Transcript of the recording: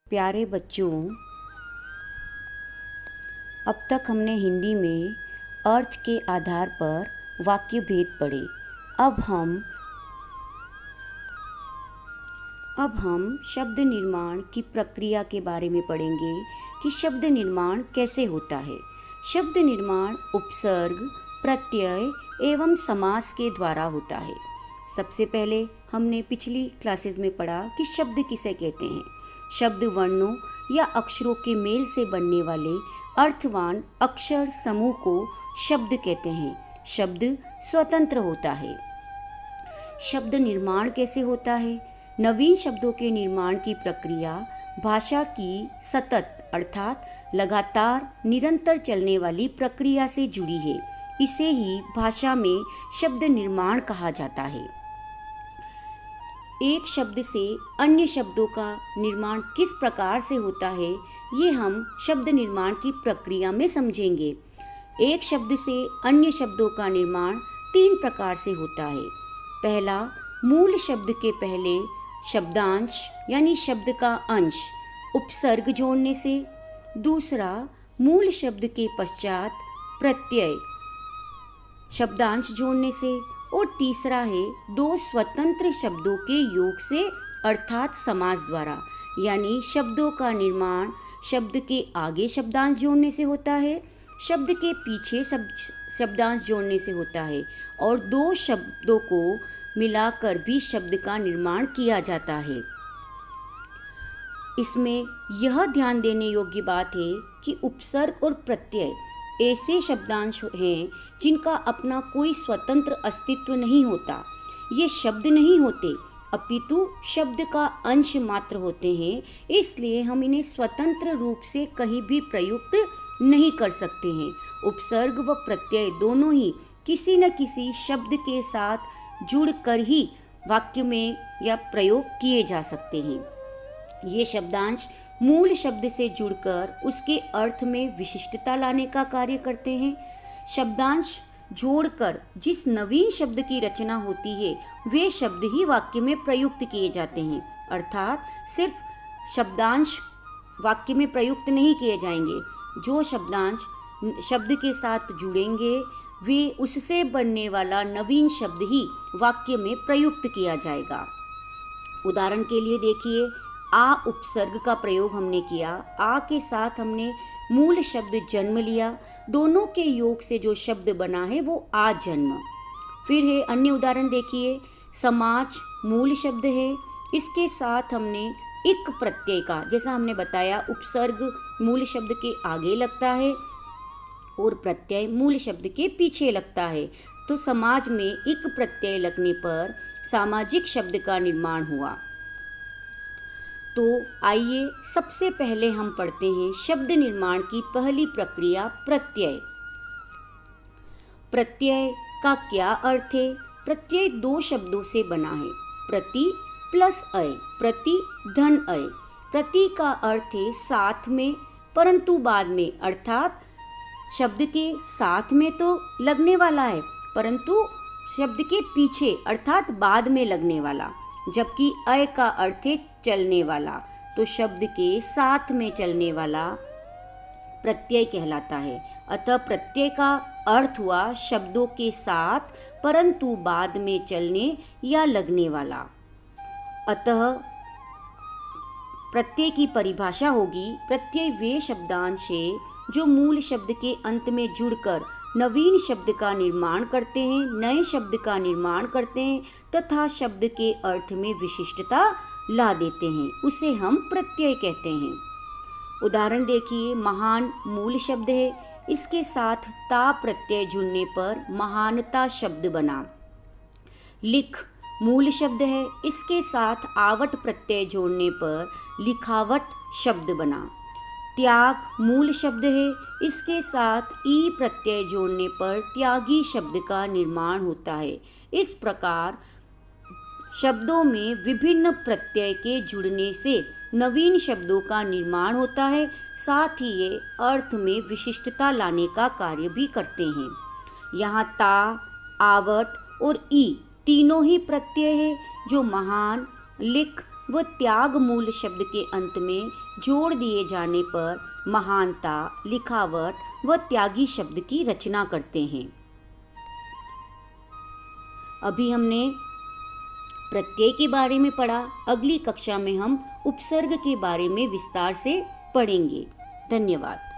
प्यारे बच्चों, अब तक हमने हिंदी में अर्थ के आधार पर वाक्य भेद पढ़े। अब हम शब्द निर्माण की प्रक्रिया के बारे में पढ़ेंगे कि शब्द निर्माण कैसे होता है। शब्द निर्माण उपसर्ग, प्रत्यय एवं समास के द्वारा होता है। सबसे पहले हमने पिछली क्लासेस में पढ़ा कि शब्द किसे कहते हैं। शब्द वर्णों या अक्षरों के मेल से बनने वाले अर्थवान अक्षर समूह को शब्द कहते हैं। शब्द स्वतंत्र होता है। शब्द निर्माण कैसे होता है? नवीन शब्दों के निर्माण की प्रक्रिया भाषा की सतत अर्थात लगातार निरंतर चलने वाली प्रक्रिया से जुड़ी है। इसे ही भाषा में शब्द निर्माण कहा जाता है। एक शब्द से अन्य शब्दों का निर्माण किस प्रकार से होता है, ये हम शब्द निर्माण की प्रक्रिया में समझेंगे। एक शब्द से अन्य शब्दों का निर्माण 3 प्रकार से होता है। पहला, मूल शब्द के पहले शब्दांश यानी शब्द का अंश उपसर्ग जोड़ने से। दूसरा, मूल शब्द के पश्चात प्रत्यय शब्दांश जोड़ने से। और तीसरा है 2 स्वतंत्र शब्दों के योग से अर्थात समास द्वारा, यानी शब्दों का निर्माण शब्द के आगे शब्दांश जोड़ने से होता है, शब्द के पीछे शब्दांश जोड़ने से होता है और 2 शब्दों को मिलाकर भी शब्द का निर्माण किया जाता है। इसमें यह ध्यान देने योग्य बात है कि उपसर्ग और प्रत्यय ऐसे शब्दांश हैं जिनका अपना कोई स्वतंत्र अस्तित्व नहीं होता। ये शब्द नहीं होते अपितु शब्द का अंश मात्र होते हैं, इसलिए हम इन्हें स्वतंत्र रूप से कहीं भी प्रयुक्त नहीं कर सकते हैं। उपसर्ग व प्रत्यय दोनों ही किसी न किसी शब्द के साथ जुड़कर ही वाक्य में या प्रयोग किए जा सकते हैं। ये शब्दांश मूल शब्द से जुड़कर उसके अर्थ में विशिष्टता लाने का कार्य करते हैं। शब्दांश जोड़कर जिस नवीन शब्द की रचना होती है वे शब्द ही वाक्य में प्रयुक्त किए जाते हैं। अर्थात सिर्फ शब्दांश वाक्य में प्रयुक्त नहीं किए जाएंगे। जो शब्दांश शब्द के साथ जुड़ेंगे वे उससे बनने वाला नवीन शब्द ही वाक्य में प्रयुक्त किया जाएगा। उदाहरण के लिए देखिए, आ उपसर्ग का प्रयोग हमने किया। आ के साथ हमने मूल शब्द जन्म लिया। दोनों के योग से जो शब्द बना है वो आ जन्म। फिर है अन्य उदाहरण देखिए, समाज मूल शब्द है, इसके साथ हमने इक प्रत्यय का, जैसा हमने बताया उपसर्ग मूल शब्द के आगे लगता है और प्रत्यय मूल शब्द के पीछे लगता है। तो समाज में इक प्रत्यय लगने पर सामाजिक शब्द का निर्माण हुआ। तो आइए सबसे पहले हम पढ़ते हैं शब्द निर्माण की पहली प्रक्रिया प्रत्यय। प्रत्यय का क्या अर्थ है? प्रत्यय 2 शब्दों से बना है, प्रति प्लस अय, प्रति धन अय। प्रति का अर्थ है साथ में परंतु बाद में, अर्थात शब्द के साथ में तो लगने वाला है परंतु शब्द के पीछे अर्थात बाद में लगने वाला। जबकि अय का अर्थ है चलने वाला, तो शब्द के साथ में चलने वाला प्रत्यय कहलाता है। अतः प्रत्यय का अर्थ हुआ शब्दों के साथ परंतु बाद में चलने या लगने वाला। अतः प्रत्यय की परिभाषा होगी, प्रत्यय वे शब्दांश है जो मूल शब्द के अंत में जुड़कर नवीन शब्द का निर्माण करते हैं, नए शब्द का निर्माण करते हैं तथा शब्द के अर्थ में विशिष्टता ला देते हैं। उसे हम प्रत्यय कहते हैं। उदाहरण देखिए, महान मूल शब्द है, इसके साथ ता प्रत्यय जुड़ने पर महानता शब्द बना। लिख मूल शब्द है, इसके साथ आवट प्रत्यय जोड़ने पर लिखावट शब्द बना। त्याग मूल शब्द है, इसके साथ ई प्रत्यय जोड़ने पर त्यागी शब्द का निर्माण होता है। इस प्रकार शब्दों में विभिन्न प्रत्यय के जुड़ने से नवीन शब्दों का निर्माण होता है, साथ ही ये अर्थ में विशिष्टता लाने का कार्य भी करते हैं। यहाँ ता, आवट और ई तीनों ही प्रत्यय है जो महान, लिख व त्याग मूल शब्द के अंत में जोड़ दिए जाने पर महानता, लिखावट व त्यागी शब्द की रचना करते हैं। अभी हमने प्रत्यय के बारे में पढ़ा। अगली कक्षा में हम उपसर्ग के बारे में विस्तार से पढ़ेंगे। धन्यवाद।